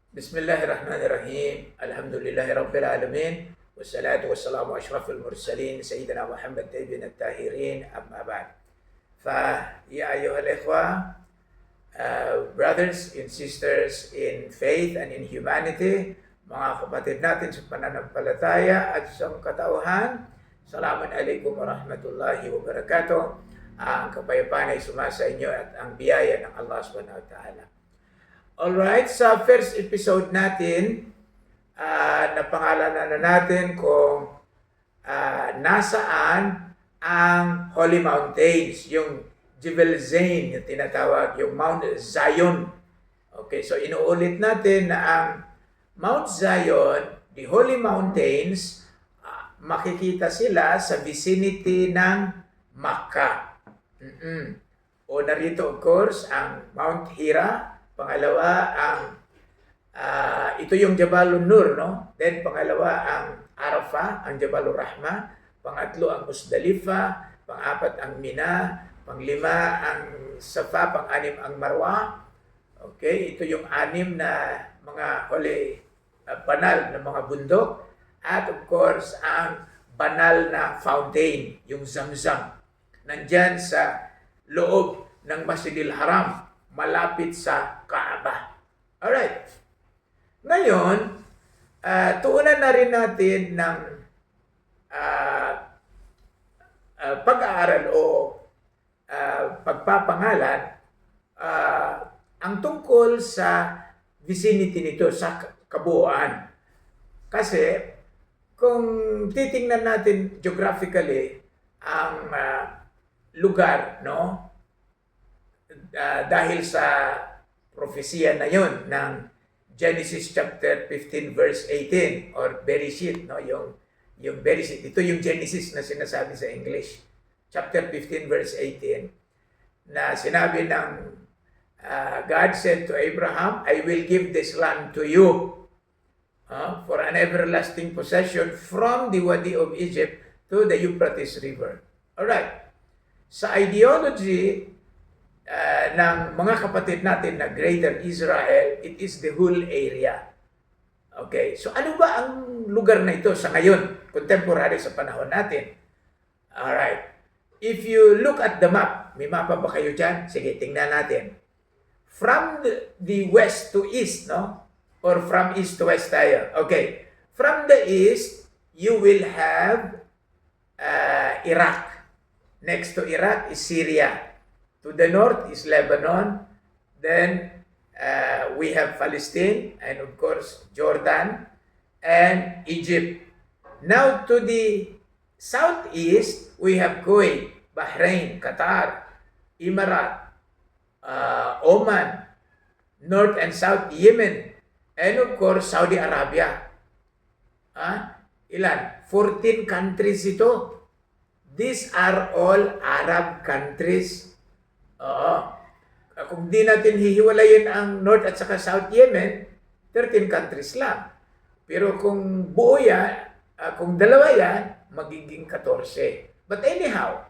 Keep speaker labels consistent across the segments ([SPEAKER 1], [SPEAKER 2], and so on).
[SPEAKER 1] Bismillahirrahmanirrahim. Alhamdulillahi Rabbil Alamin. Wassalatu wassalamu ashrafil mursalin. Sayyidina Muhammad Tayyibin at-Tahirin. Amma ba'd. Ya ayyuhal ikhwa, brothers and sisters in faith and in humanity, mga kapatid natin sa pananampalataya at sa katauhan, Salamun alaikum warahmatullahi wabarakatuh. Ang kapayapaan ay sumasa inyo at ang biyaya ng Allah subhanahu wa ta'ala. Alright, sa first episode natin, napangalanan na natin kung nasaan ang Holy Mountains, yung Jebel Zain, yung tinatawag, yung Mount Zion. Okay, so inuulit natin na ang Mount Zion, the Holy Mountains, makikita sila sa vicinity ng Makkah. O narito, of course, ang Mount Hira. Pangalawa, ito yung Jabalun Nur, no? Then, pangalawa, ang Arafah, ang Jabalur Rahmah. Pangatlo, ang Musdalifa. Pang-apat, ang Mina. Panglima, ang Safa. Pang-anim, ang Marwa. Okay, ito yung anim na mga holy, banal na mga bundok. At of course, ang banal na fountain, yung Zamzam. Nandyan sa loob ng Masjidil Haram, malapit sa Kaaba. Alright. Ngayon, tuunan na rin natin ng pag-aaral o pagpapangalan ang tungkol sa vicinity nito, sa kabuuan. Kasi, kung titingnan natin geographically ang lugar, no? Dahil sa propesya na yon ng Genesis chapter 15 verse 18 or Bereshit, no, yung Bereshit, ito yung Genesis na sinasabi sa English, chapter 15 verse 18, na sinabi ng God said to Abraham, I will give this land to you for an everlasting possession from the Wadi of Egypt to the Euphrates River. Alright, sa ideology ng mga kapatid natin na Greater Israel, it is the whole area. Okay, so ano ba ang lugar na ito sa ngayon, contemporary sa panahon natin? Alright, if you look at the map, may mapa ba kayo dyan? Sige, tingnan natin. From the west to east, no? Or from east to west tayo. Okay, from the east, you will have Iraq. Next to Iraq is Syria. To the north is Lebanon. Then we have Palestine and of course Jordan and Egypt. Now to the southeast, we have Kuwait, Bahrain, Qatar, Emirat, Oman, North and South Yemen, and of course Saudi Arabia. Ilan? 14 countries ito. These are all Arab countries. Kung di natin hihiwalayin ang North at saka South Yemen, 13 countries lang. Pero kung buo yan, kung dalawa yan, magiging 14. But anyhow,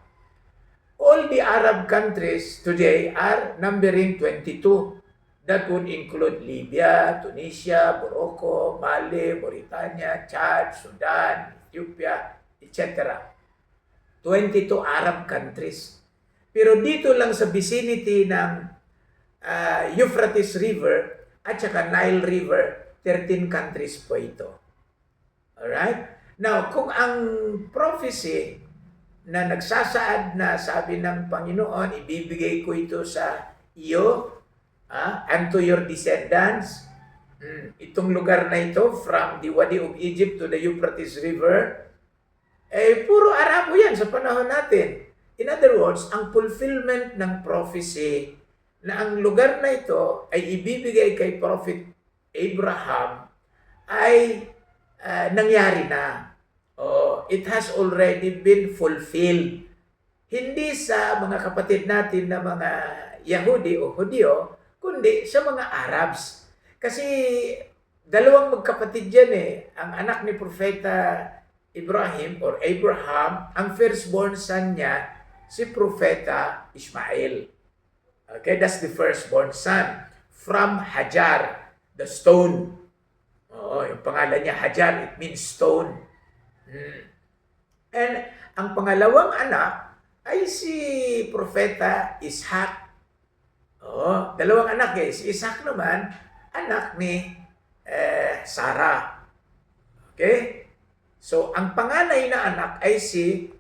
[SPEAKER 1] all the Arab countries today are numbering 22. That would include Libya, Tunisia, Morocco, Mali, Mauritania, Chad, Sudan, Ethiopia, etc. 22 Arab countries. Pero dito lang sa vicinity ng Euphrates River at saka Nile River, 13 countries po ito. Alright? Now, kung ang prophecy na nagsasaad na sabi ng Panginoon, ibibigay ko ito sa iyo and to your descendants, itong lugar na ito, from the Wadi of Egypt to the Euphrates River, puro Arabo yan sa panahon natin. In other words, ang fulfillment ng prophecy na ang lugar na ito ay ibibigay kay Prophet Abraham ay nangyari na. It has already been fulfilled. Hindi sa mga kapatid natin na mga Yahudi o Hudyo, kundi sa mga Arabs. Kasi dalawang magkapatid yan Ang anak ni Propeta Ibrahim or Abraham, ang firstborn son niya, si Propeta Ismail. Okay, that's the firstborn son from Hajar. the stone. Oo, yung pangalan niya, Hajar, it means stone. And ang pangalawang anak ay si Propeta Ishak. Oo, dalawang anak eh. Si Ishak naman, anak ni Sarah. Okay? So, ang panganay na anak ay si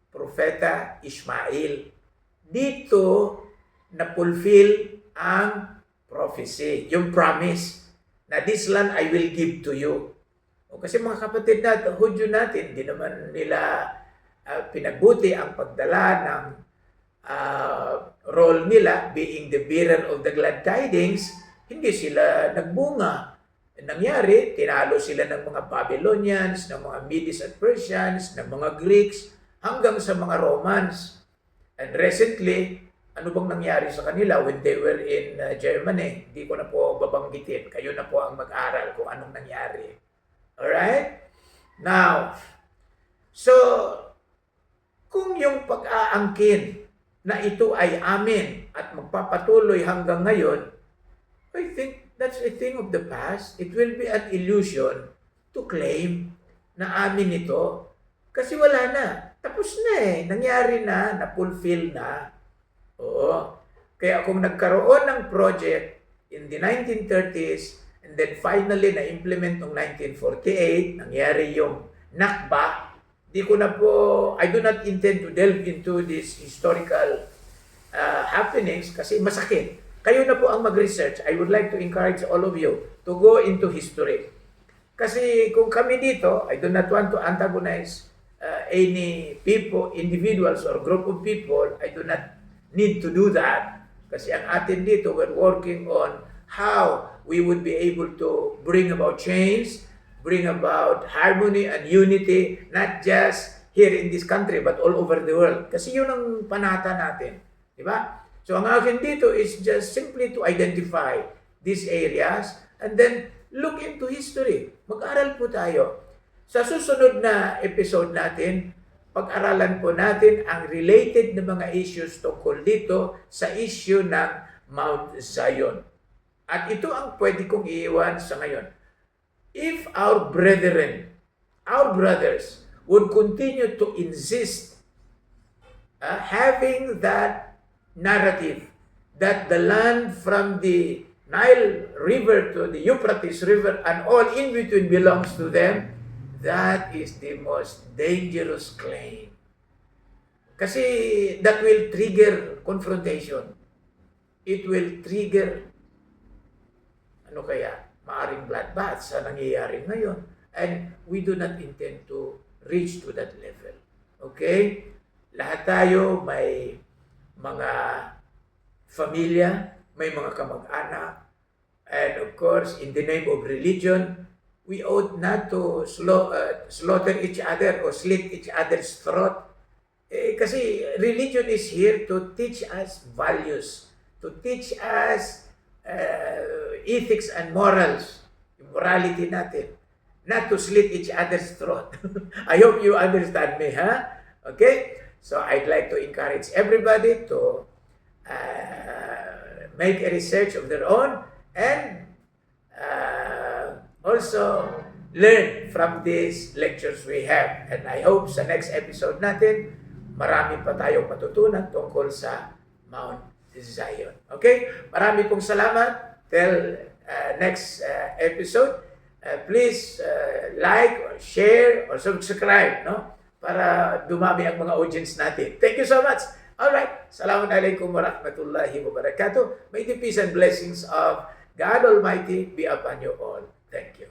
[SPEAKER 1] Propeta Ishmael. Dito na-fulfill ang prophecy, yung promise na this land I will give to you. O kasi mga kapatid natin, Hudyo natin, di naman nila pinagbuti ang pagdala ng role nila being the bearer of the glad tidings, hindi sila nagbunga. Nangyari, tinalo sila ng mga Babylonians, ng mga Medes at Persians, ng mga Greeks, hanggang sa mga Romans. And recently, ano bang nangyari sa kanila when they were in Germany? Hindi ko na po babanggitin. Kayo na po ang mag-aral kung anong nangyari. Alright? Now, so, kung yung pag-aangkin na ito ay amin at magpapatuloy hanggang ngayon, I think that's a thing of the past. It will be an illusion to claim na amin ito. Kasi wala na. Tapos na eh. Nangyari na, na-fulfill na. Oo. Kaya kung nagkaroon ng project in the 1930s and then finally na-implement noong 1948, nangyari yung Nakba, di ko na po, I do not intend to delve into these historical happenings kasi masakit. Kayo na po ang mag-research. I would like to encourage all of you to go into history. Kasi kung kami dito, I do not want to antagonize any people, individuals or group of people. I do not need to do that. Kasi ang atin dito, we're working on how we would be able to bring about change, bring about harmony and unity, not just here in this country, but all over the world. Kasi yun ang panata natin. Di ba? So ang akin dito is just simply to identify these areas and then look into history. Mag-aral po tayo. Sa susunod na episode natin, pag-aralan po natin ang related na mga issues tungkol dito sa issue ng Mount Zion. At ito ang pwede kong iiwan sa ngayon. If our brethren, our brothers, would continue to insist having that narrative that the land from the Nile River to the Euphrates River and all in between belongs to them, that is the most dangerous claim. Kasi that will trigger confrontation. It will trigger, ano kaya, maaring bloodbath sa nangyayari ngayon. And we do not intend to reach to that level. Okay? Lahat tayo may mga familia, may mga kamag-anak, and of course, in the name of religion, we ought not to slaughter each other or slit each other's throat. Kasi religion is here to teach us values, to teach us ethics and morals, yung morality natin, not to slit each other's throat. I hope you understand me, huh? Okay? So I'd like to encourage everybody to make a research of their own and also learn from these lectures we have. And I hope sa next episode natin, marami pa tayong matutunan tungkol sa Mount Zion. Okay? Marami pong salamat. Till next episode, please like or share or subscribe, no? Para dumami ang mga audience natin. Thank you so much. Alright. Assalamualaikum warahmatullahi wabarakatuh. May the peace and blessings of God Almighty be upon you all. Thank you.